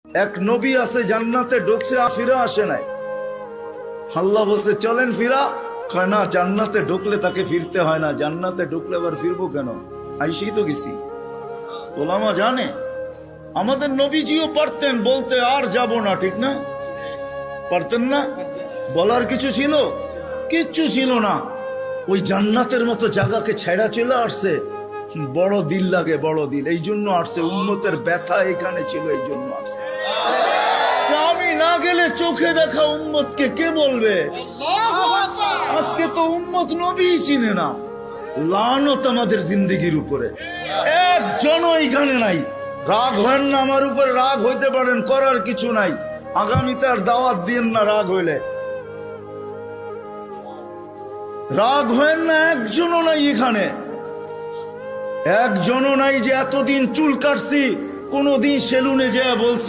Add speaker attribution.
Speaker 1: এক নবী আছে জান্নাতে ঢুকছে ফিরা আসে নাই। আল্লাহ বলছে চলেন ফিরা, কয় না, জান্নাতে ঢুকলে তাকে ফিরতে হয় না, জান্নাতে ঢুকলে আবার ফিরবো কেন, আইসেই তো গেছি। ওলামা জানে আমাদের নবীজিও পারতেন বলতে আর যাব না, ঠিক না? পারতেন না? বলার কিছু ছিল? কিচ্ছু ছিল না। ওই জান্নাতের মতো জায়গাকে ছেড়া চলে আসছে। বড় দিল লাগে, বড় দিল, এই জন্য আসছে। উম্মতের ব্যথা এখানে ছিল, এই জন্য আসছে। আমি না গেলে চোখে দেখা উম্মতকে কে বলবে? আজকে তো উম্মত নবী চিনে না। লানত আমাদের জিন্দেগির উপরে, একজনও এখানে নাই। রাগ হয় না আমার উপরে, রাগ হইতে পারেন, করার কিছু নাই। আগামীতে আর দাওয়াত দিন না রাগ হইলে। রাগ হয় না, একজনও নাই এখানে, একজনও নাই যে এতদিন চুল কাটছি কোনদিন সেলুনে যেয়ে বলছি